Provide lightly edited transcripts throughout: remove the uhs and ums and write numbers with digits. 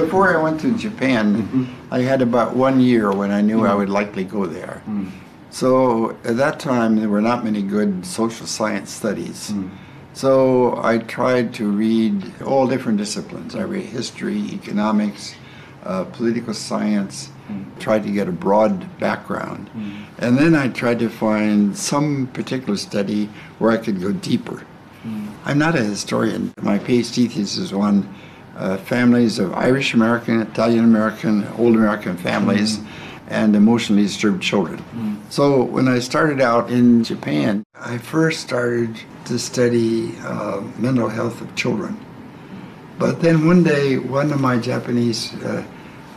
Before I went to Japan, I had about 1 year when I knew I would likely go there. So at that time, there were not many good social science studies. So I tried to read all different disciplines. I read history, economics, political science, tried to get a broad background. And then I tried to find some particular study where I could go deeper. I'm not a historian. My PhD thesis was on families of Irish American, Italian American, old American families, and emotionally disturbed children. So when I started out in Japan, I first started to study mental health of children. But then one day, one of my Japanese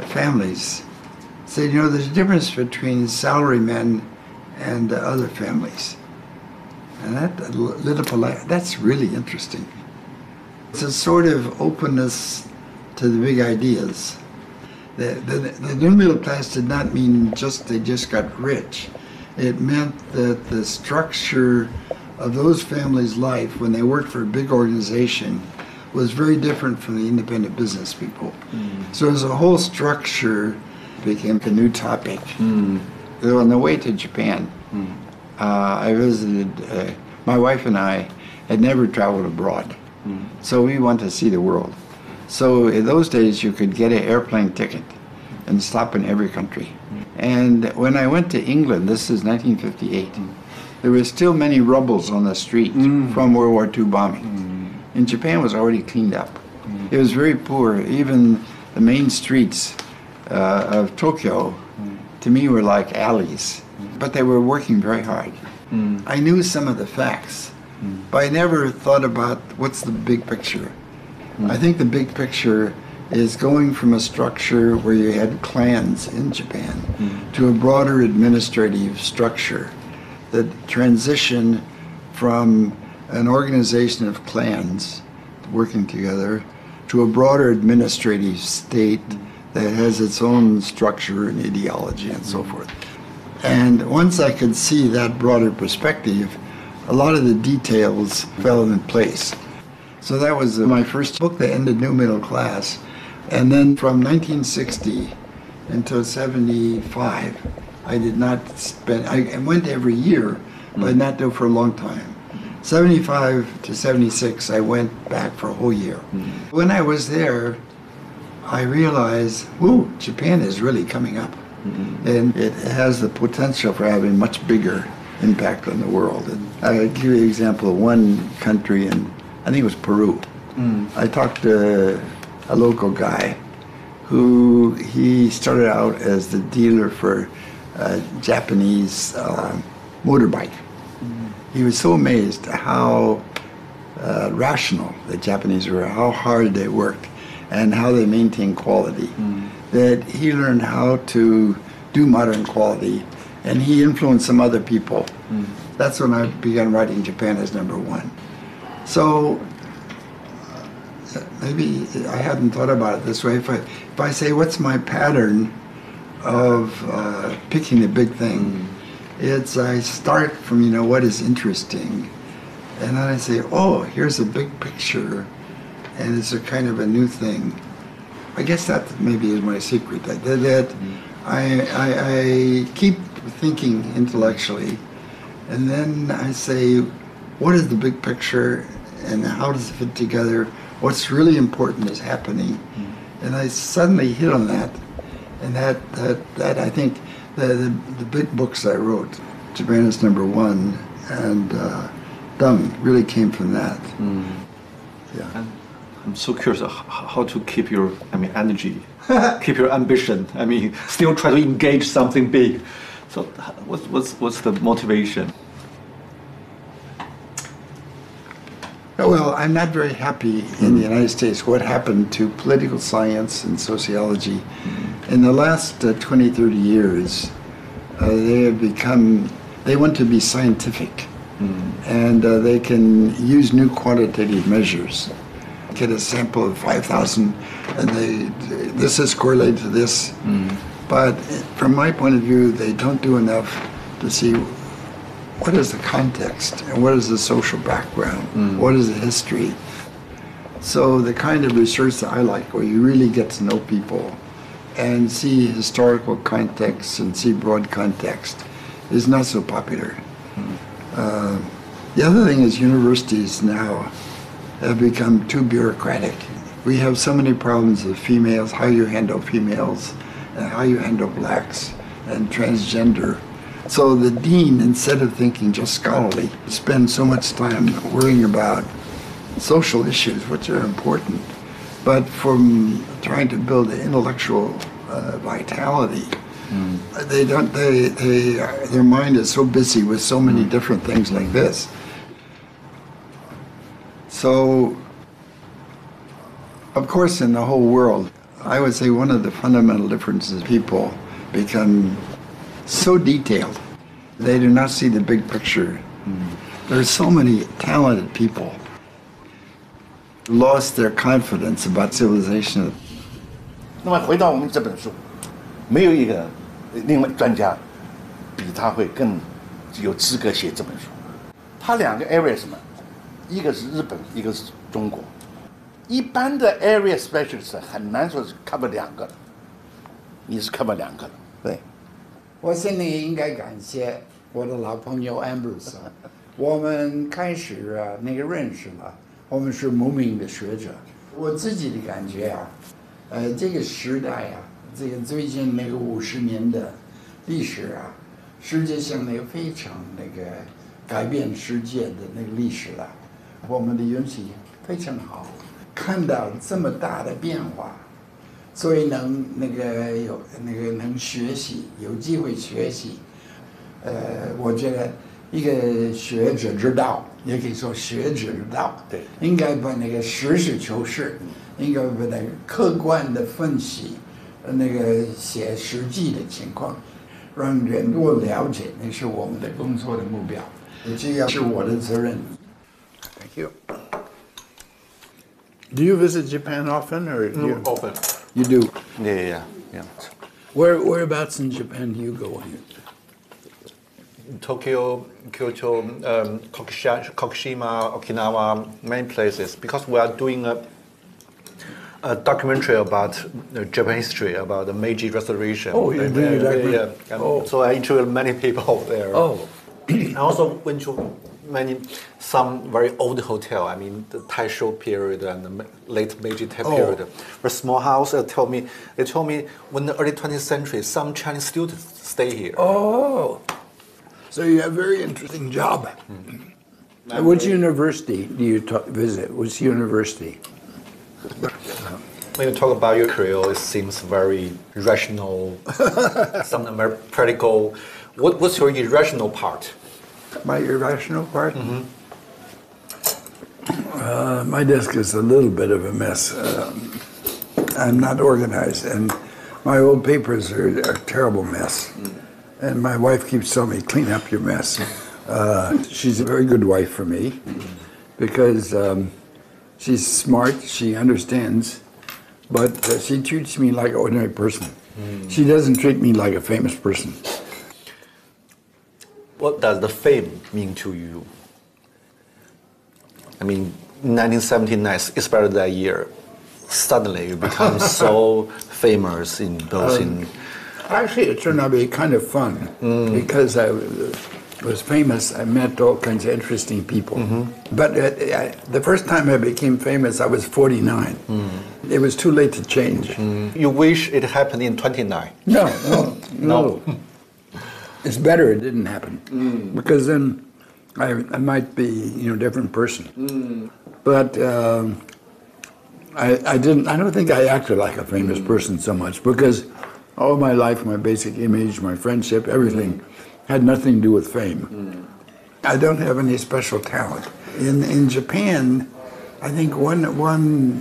families said, you know, there's a difference between salarymen and other families. And that lit up a light. That's really interesting. It's a sort of openness to the big ideas. The new middle class did not mean they just got rich. It meant that the structure of those families' life when they worked for a big organization was very different from the independent business people. So as a whole structure became a new topic. So on the way to Japan, I visited, my wife and I had never traveled abroad. So we wanted to see the world. So in those days you could get an airplane ticket and stop in every country. And when I went to England, this is 1958, there were still many rubbles on the street from World War II bombing. And Japan was already cleaned up. It was very poor. Even the main streets of Tokyo, to me, were like alleys. But they were working very hard. I knew some of the facts, but I never thought about what's the big picture. I think the big picture is going from a structure where you had clans in Japan to a broader administrative structure. The transition from an organization of clans working together to a broader administrative state that has its own structure and ideology and so forth. And once I could see that broader perspective, a lot of the details fell in place. So that was my first book that ended New Middle Class. And then from 1960 until 75, I did not spend, I went every year, but not do it for a long time. 75 to 76, I went back for a whole year. When I was there, I realized, whoa, Japan is really coming up. And it has the potential for having much bigger impact on the world. And I'll give you an example of one country, and I think it was Peru. I talked to a local guy who he started out as the dealer for Japanese motorbike. He was so amazed at how rational the Japanese were, how hard they worked, and how they maintained quality, that he learned how to do modern quality, and he influenced some other people. That's when I began writing Japan as #1. So maybe I hadn't thought about it this way. If I say, what's my pattern of picking a big thing, it's I start from, you know, what is interesting, and then I say, oh, here's a big picture, and it's a kind of a new thing. I guess that maybe is my secret, that I keep thinking intellectually, and then I say, what is the big picture, and how does it fit together? What's really important is happening, and I suddenly hit on that, and that I think the big books I wrote, Japan is #1, and Dung really came from that. Yeah. I'm so curious how to keep your, energy, keep your ambition. Still try to engage something big. So, what's the motivation? Well, I'm not very happy in the United States what happened to political science and sociology. In the last 20, 30 years, they want to be scientific, and they can use new quantitative measures. Get a sample of 5,000, and this is correlated to this. But from my point of view, they don't do enough to see what is the context and what is the social background, what is the history. So the kind of research that I like, where you really get to know people and see historical context and see broad context, is not so popular. The other thing is universities now have become too bureaucratic. We have so many problems with females, how you handle females, and how you handle blacks and transgender. So the dean, instead of thinking just scholarly, spends so much time worrying about social issues, which are important, but from trying to build intellectual vitality, their mind is so busy with so many different things like this. So, of course, in the whole world, I would say one of the fundamental differences, people become so detailed. They do not see the big picture. There are so many talented people lost their confidence about civilization. 那么回到我们这本书，没有一个另外专家比他会更有资格写这本书。他两个 area 什么？一个是日本，一个是中国。一般的 area specialist 很难说是 cover 两个，你是 cover 两个了，对。我心里应该感谢我的老朋友 Ambrose， 我们开始那个认识了，我们是无名的学者。我自己的感觉这个时代这个最近那个50年的历史世界上那个非常那个改变世界的那个历史了。我们的运气非常好，看到这么大的变化，所以能学习，有机会学习。我觉得一个学者之道，也可以说学者之道，对，应该把那个实事求是，应该把那个客观的分析，那个写实际的情况，让人多了解，那是我们的工作的目标，这也是我的责任。Thank you. Do you visit Japan often, or Often. You do. Yeah. Whereabouts in Japan do you go? Tokyo, Kyoto, Kokushima, Okinawa, many places. Because we are doing a documentary about Japan history, about the Meiji Restoration. Oh, you're doing a documentary? Yeah. So I interviewed many people there. Oh. I also went to some very old hotel. I mean, the Taisho period and the late Meiji period. A small house. They told me when the early 20th century, some Chinese students stay here. Oh, so you have a very interesting job. Which university do you visit? Which university? When you talk about your career, it seems very rational, something very practical. What's your irrational part? My irrational part? My desk is a little bit of a mess. I'm not organized, and my old papers are a terrible mess. And my wife keeps telling me, clean up your mess. She's a very good wife for me because she's smart, she understands, but she treats me like an ordinary person. She doesn't treat me like a famous person. What does the fame mean to you? I mean, 1979, especially that year, suddenly you become so famous in both in... Actually, it turned out to be kind of fun because I was famous. I met all kinds of interesting people. But the first time I became famous, I was 49. It was too late to change. You wish it happened in 29? No. It's better it didn't happen because then I might be a different person. But I don't think I acted like a famous person so much because all my life, my basic image, my friendship, everything had nothing to do with fame. I don't have any special talent. In Japan, I think one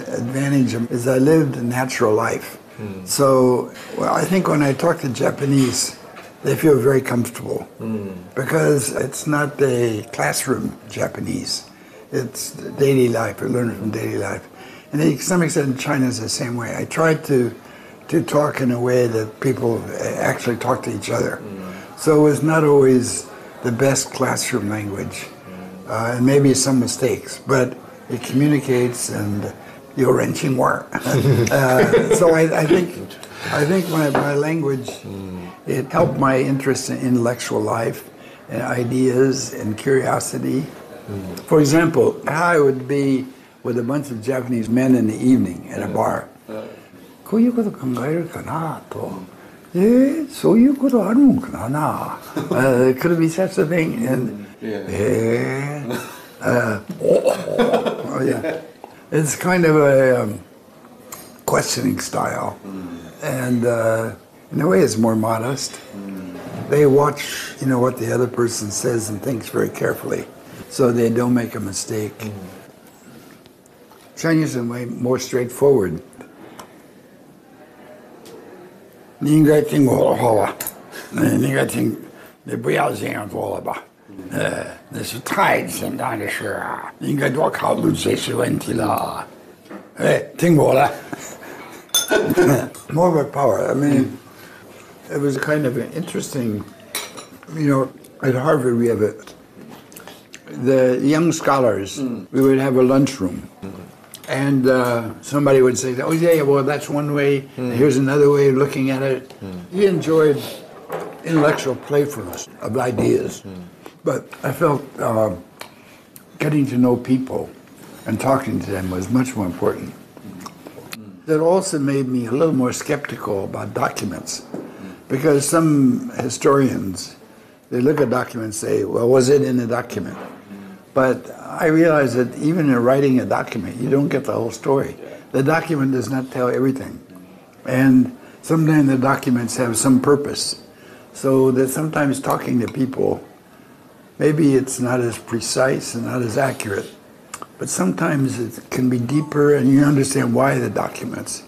advantage is I lived a natural life. So I think when I talk to Japanese, they feel very comfortable because it's not a classroom Japanese. It's daily life, I learn from daily life. And to some extent, China is the same way. I try to talk in a way that people actually talk to each other. So it's not always the best classroom language, and maybe some mistakes, but it communicates and 有人情味儿. So I think my language, it helped my interest in intellectual life and ideas and curiosity. For example, I would be with a bunch of Japanese men in the evening at a bar. こういうこと考えるかなと。そういうことあるんかな。Could it be such a thing? And oh yeah, it's kind of a questioning style, and in a way, it's more modest. They watch, what the other person says and thinks very carefully, so they don't make a mistake. Chinese are way more straightforward. 你应该听我的话吧，你应该听，你不要这样做了吧，那是太简单的事啊，你应该多考虑这些问题了，听我的。More of a power. I mean, it was kind of an interesting, at Harvard we have the young scholars, we would have a lunchroom. And somebody would say, oh, yeah, well, that's one way. Here's another way of looking at it. He enjoyed intellectual playfulness of ideas. But I felt getting to know people and talking to them was much more important. That also made me a little more skeptical about documents. Because some historians, they look at documents and say, well, was it in the document? But I realized that even in writing a document, you don't get the whole story. The document does not tell everything. And sometimes the documents have some purpose. So that sometimes talking to people, maybe it's not as precise and not as accurate, but sometimes it can be deeper and you understand why the documents.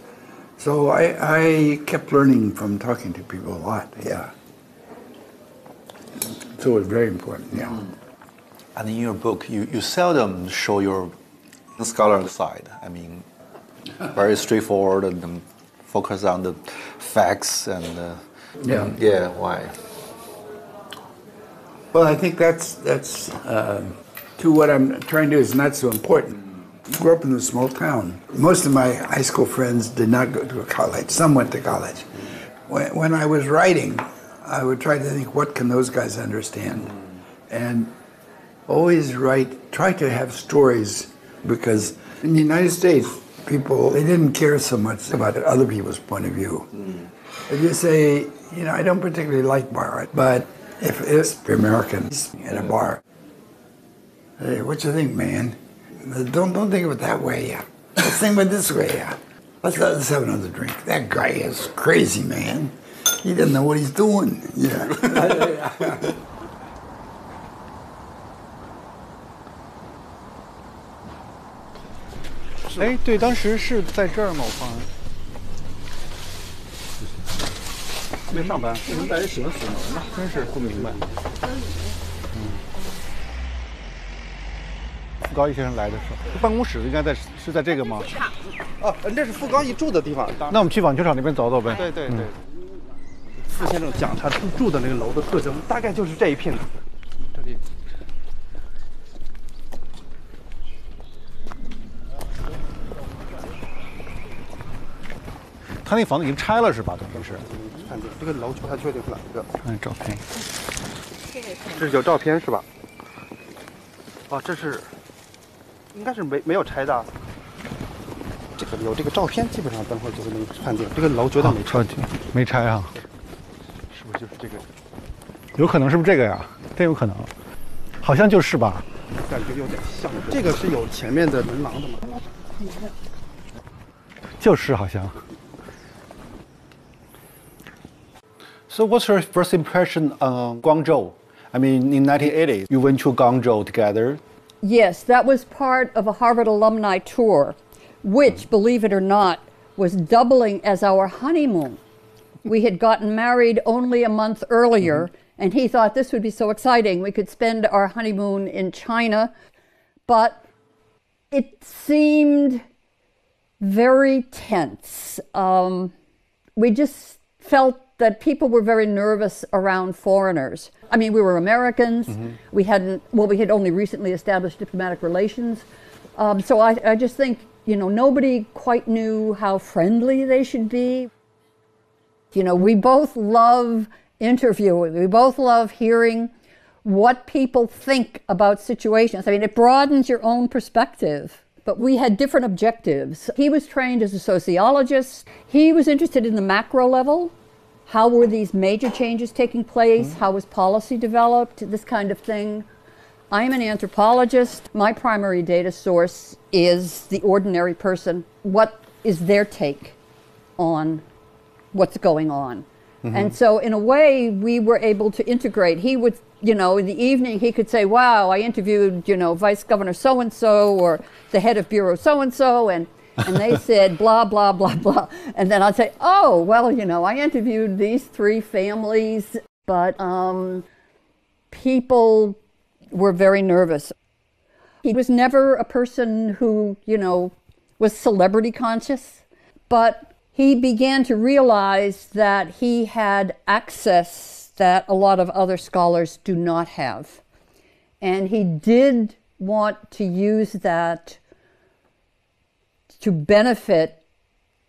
So I kept learning from talking to people a lot, yeah. So it was very important, yeah. And in your book, you seldom show your scholar side. I mean, very straightforward and focus on the facts and yeah. Why? Well, I think that's to what I'm trying to do is not so important. I grew up in a small town. Most of my high school friends did not go to college. Some went to college. When I was writing, I would try to think, what can those guys understand? And always try to have stories, because in the United States, people, they didn't care so much about other people's point of view. If you say, I don't particularly like bar, but if it's Americans at a bar, hey, what you think, man? Don't think of it that way, yeah. Let's think of it this way, yeah. Let's have another drink. That guy is crazy, man. He doesn't know what he's doing. Yeah. 哎，对，当时是在这儿吗？我放没上班，为什么大家喜欢锁门呢？真是不明白。傅高义先生来的时候，办公室应该是在这个吗？哦，这是傅高义住的地方。那我们去网球场那边走走呗。对对对。傅先生讲他住的那个楼的特征，大概就是这一片。这里。他那房子已经拆了是吧？等于是。看这个楼不太确定是哪一个。看照片。这是有照片是吧？哦，这是，应该是没有拆的。这个有这个照片，基本上等会儿就能判定这个楼绝对没拆。没拆啊？是不是就是这个？有可能是不是这个呀？真有可能，好像就是吧？感觉有点像。这个是有前面的门廊的吗？就是好像。So what's your first impression on Guangzhou? I mean, in 1980, you went to Guangzhou together. Yes, that was part of a Harvard alumni tour, which, believe it or not, was doubling as our honeymoon. We had gotten married only a month earlier, and he thought this would be so exciting. We could spend our honeymoon in China, but it seemed very tense. We just felt that people were very nervous around foreigners. I mean, we were Americans. We had only recently established diplomatic relations. So I just think nobody quite knew how friendly they should be. We both love interviewing. We both love hearing what people think about situations. I mean, it broadens your own perspective. But we had different objectives. He was trained as a sociologist. He was interested in the macro level. How were these major changes taking place? How was policy developed? This kind of thing. I'm an anthropologist. My primary data source is the ordinary person. What is their take on what's going on? And so in a way, we were able to integrate. He would, in the evening, he could say, wow, I interviewed, Vice Governor so-and-so or the head of Bureau so-and-so, and they said blah, blah, blah, blah. And then I'd say, oh, well, I interviewed these 3 families, but people were very nervous. He was never a person who, was celebrity conscious, but he began to realize that he had access that a lot of other scholars do not have. And he did want to use that to benefit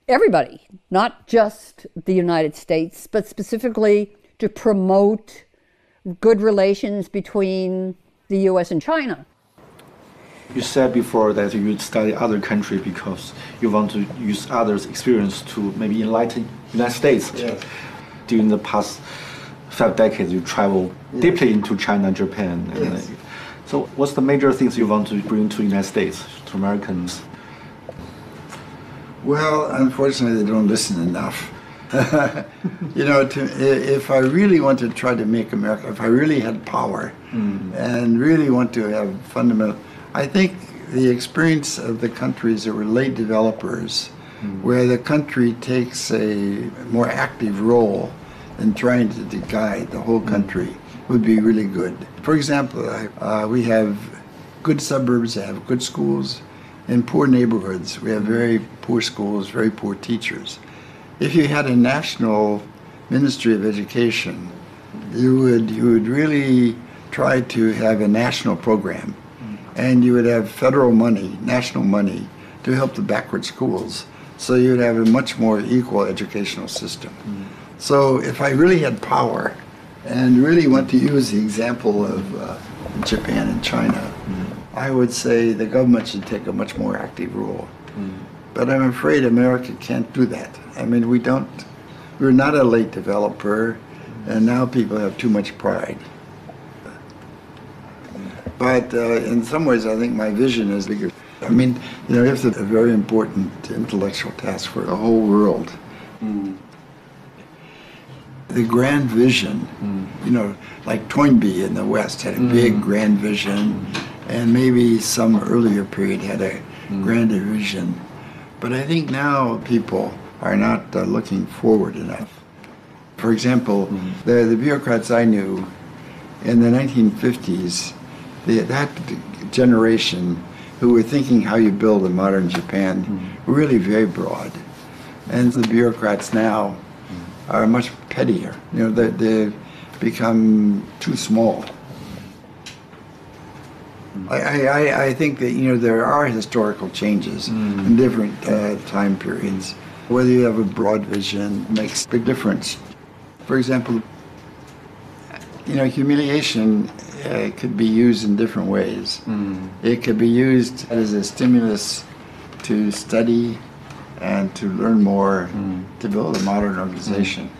everybody, not just the United States, but specifically to promote good relations between the US and China. You said before that you study other countries because you want to use others' experience to maybe enlighten the United States. Yes. During the past 5 decades, you travel deeply into China and Japan. Yes. So what's the major things you want to bring to the United States, to Americans? Well, unfortunately, they don't listen enough. If I really want to try to make America, if I really had power and really want to have fundamental, I think the experience of the countries that were late developers, where the country takes a more active role in trying to guide the whole country, would be really good. For example, we have good suburbs that have good schools. In poor neighborhoods, we have very poor schools, very poor teachers. If you had a national Ministry of Education, you would really try to have a national program. And you would have federal money, national money, to help the backward schools. So you would have a much more equal educational system. So if I really had power and really want to use the example of Japan and China, I would say the government should take a much more active role. But I'm afraid America can't do that. I mean, we're not a late developer, and now people have too much pride. But in some ways, I think my vision is bigger. I mean, it's a very important intellectual task for the whole world. The grand vision, like Toynbee in the West had a big grand vision, and maybe some earlier period had a grander vision. But I think now people are not looking forward enough. For example, the bureaucrats I knew in the 1950s, that generation who were thinking how you build a modern Japan were really very broad. And the bureaucrats now are much pettier. They've become too small. I think that, there are historical changes in different time periods. Whether you have a broad vision makes a big difference. For example, humiliation could be used in different ways. It could be used as a stimulus to study and to learn more, to build a modern organization.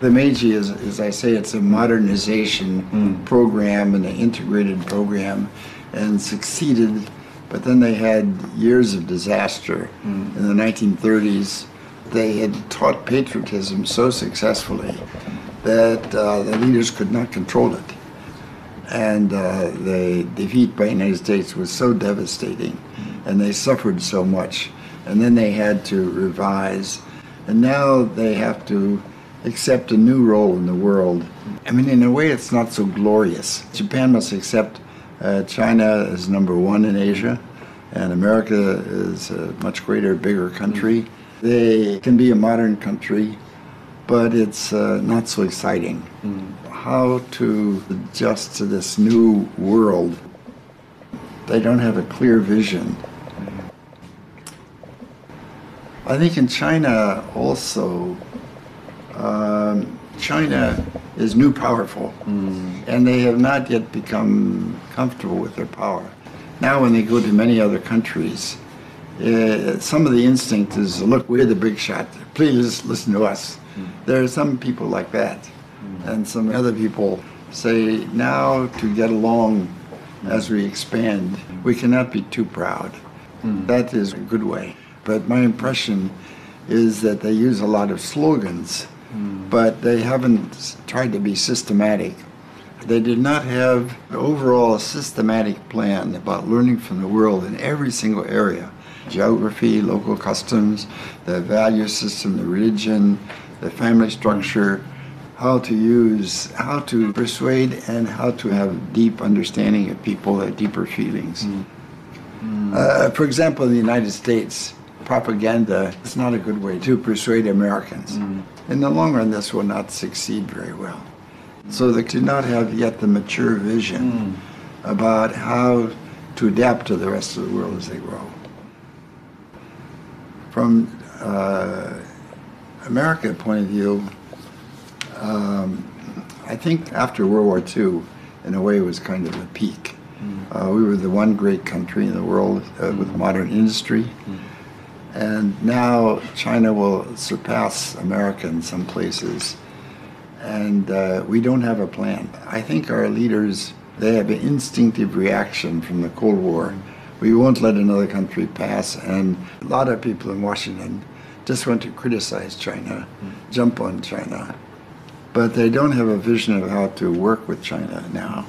The Meiji is, as I say, it's a modernization program and an integrated program, and succeeded, but then they had years of disaster. In the 1930s, they had taught patriotism so successfully that the leaders could not control it. And the defeat by the United States was so devastating, and they suffered so much. And then they had to revise, and now they have to accept a new role in the world. I mean, in a way, it's not so glorious. Japan must accept China as number one in Asia, and America is a much greater, bigger country. They can be a modern country, but it's not so exciting. How to adjust to this new world? They don't have a clear vision. I think in China also, China is new powerful, and they have not yet become comfortable with their power. Now when they go to many other countries, some of the instinct is, look, we're the big shot, please listen to us. There are some people like that, and some other people say, now to get along as we expand, we cannot be too proud. That is a good way. But my impression is that they use a lot of slogans, but they haven't tried to be systematic. They did not have overall a systematic plan about learning from the world in every single area. Geography, local customs, the value system, the religion, the family structure, how to persuade and how to have deep understanding of people, their deeper feelings. For example, in the United States, propaganda is not a good way to persuade Americans. In the long run, this will not succeed very well. So they do not have yet the mature vision about how to adapt to the rest of the world as they grow. From American point of view, I think after World War II, in a way, it was kind of a peak. We were the one great country in the world with modern industry. And now China will surpass America in some places. And we don't have a plan. I think our leaders, they have an instinctive reaction from the Cold War. We won't let another country pass. And a lot of people in Washington just want to criticize China, jump on China. But they don't have a vision of how to work with China now.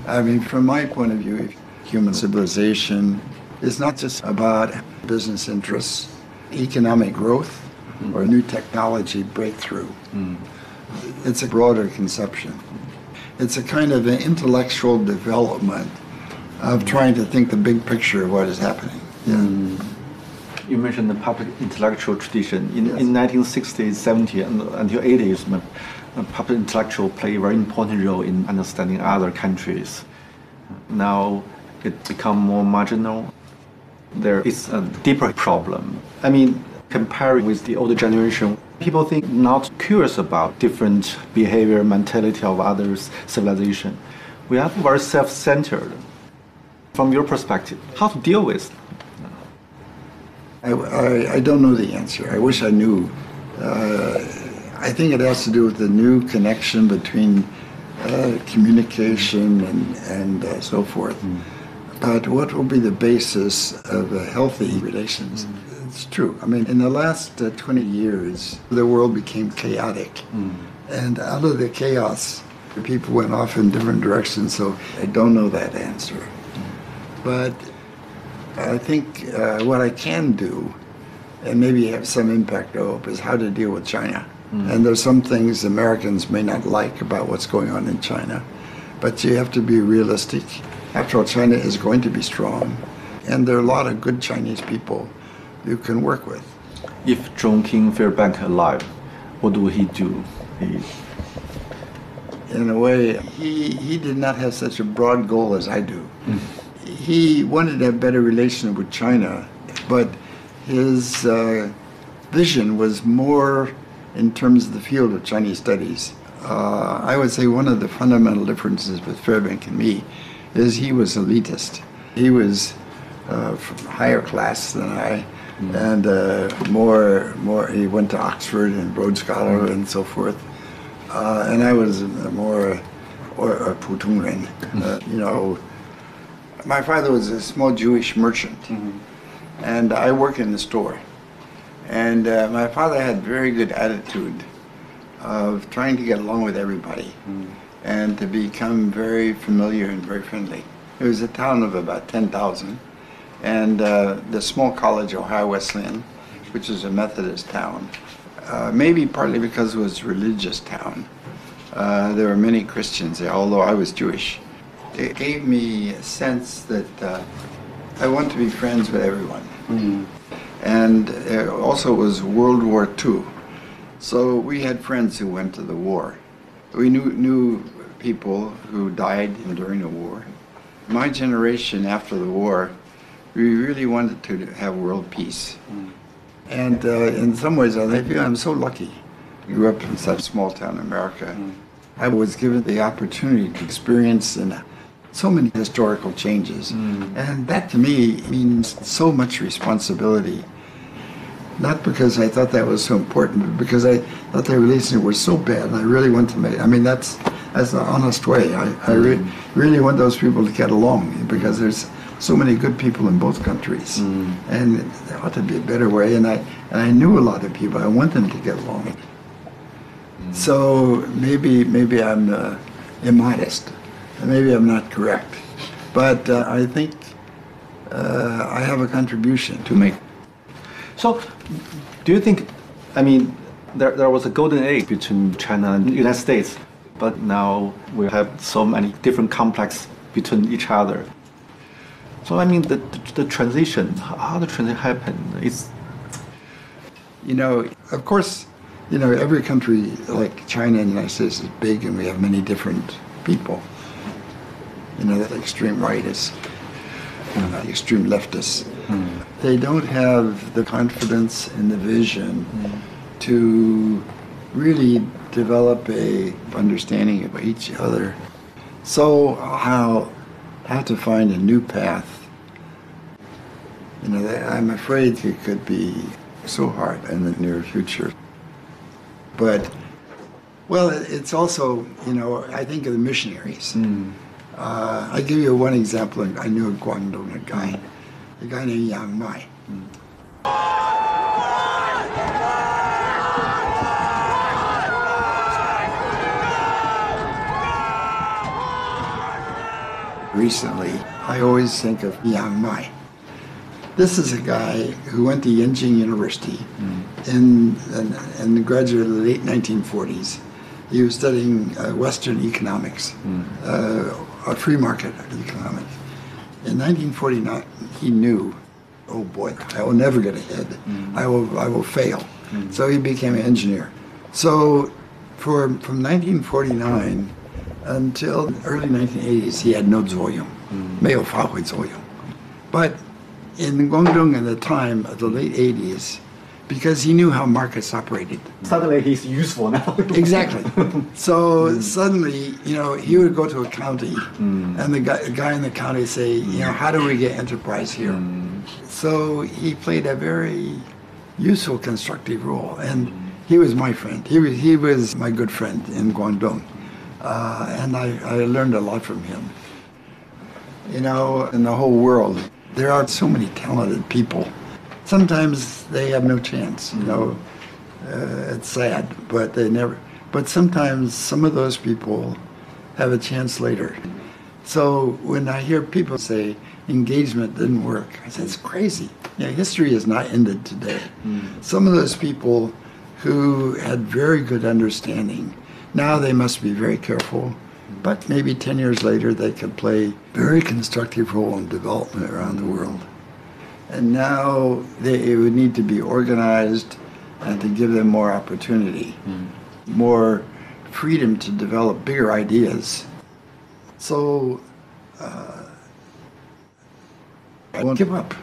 I mean, from my point of view, human civilization is not just about business interests, economic growth, or new technology breakthrough. It's a broader conception. It's a kind of an intellectual development of trying to think the big picture of what is happening. You mentioned the public intellectual tradition. In 1960s, 70s, and until 80s, public intellectual play a very important role in understanding other countries. Now it become more marginal. There is a deeper problem. I mean, comparing with the older generation, people think not curious about different behavior, mentality of others, civilization. We are very self-centered. From your perspective, how to deal with? I don't know the answer. I wish I knew. I think it has to do with the new connection between communication and so forth. But what will be the basis of healthy relations? It's true. I mean, in the last 20 years, the world became chaotic. And out of the chaos, people went off in different directions, so I don't know that answer. But I think what I can do, and maybe have some impact, I hope, is how to deal with China. And there's some things Americans may not like about what's going on in China, but you have to be realistic. After all, China is going to be strong, and there are a lot of good Chinese people you can work with. If John King Fairbank alive, what would he do? In a way, he did not have such a broad goal as I do. He wanted to have better relations with China, but his vision was more in terms of the field of Chinese studies. I would say one of the fundamental differences with Fairbank and me is he was elitist. He was from higher class than I, and more. He went to Oxford and Rhodes Scholar and so forth, and I was more or 普通人. You know, my father was a small Jewish merchant, and I worked in the store. And my father had very good attitude of trying to get along with everybody and to become very familiar and very friendly. It was a town of about 10,000, and the small college, Ohio Wesleyan, which is a Methodist town, maybe partly because it was a religious town. There were many Christians there, although I was Jewish. It gave me a sense that I want to be friends with everyone. And also it was World War II. So we had friends who went to the war. We knew people who died during the war. My generation after the war, we really wanted to have world peace. And in some ways, I feel I'm so lucky. I grew up in such small town America. I was given the opportunity to experience so many historical changes. And that to me means so much responsibility. Not because I thought that was so important, but because I thought the relations were so bad and I really want to make, I mean, that's the honest way. I really want those people to get along because there's so many good people in both countries. And there ought to be a better way. And I knew a lot of people. I want them to get along. So maybe I'm immodest. Maybe I'm not correct. But I think I have a contribution to make. So, do you think, I mean, there was a golden age between China and the United States, but now we have so many different complexes between each other. So, I mean, the transition, how the transition happened, is... Of course, every country like China and the United States is big and we have many different people. The extreme rightists, the extreme leftists. They don't have the confidence and the vision to really develop a understanding of each other. So how to find a new path. I'm afraid it could be so hard in the near future. But, well, it's also, I think of the missionaries. I'll give you one example. I knew in Guangdong a guy named Yang Mai. Recently, I always think of Yang Mai. This is a guy who went to Yenjing University and graduated in the late 1940s. He was studying Western economics, a free market economics. In 1949, he knew, oh boy, I will never get ahead. I will fail. So he became an engineer. So from 1949 until the early 1980s, he had no 作用, 没有发挥作用. But in Guangdong at the time of the late 80s, because he knew how markets operated. Suddenly he's useful now. Exactly. So suddenly, he would go to a county and the guy in the county say, how do we get enterprise here? So he played a very useful, constructive role. And he was my friend. He was my good friend in Guangdong. And I learned a lot from him. In the whole world, there are so many talented people. Sometimes they have no chance, it's sad, but they never, but sometimes some of those people have a chance later. So when I hear people say engagement didn't work, I say, it's crazy. History is not ended today. Some of those people who had very good understanding, now they must be very careful, but maybe 10 years later they could play a very constructive role in development around the world. And now it would need to be organized and to give them more opportunity, more freedom to develop bigger ideas. So I won't give up.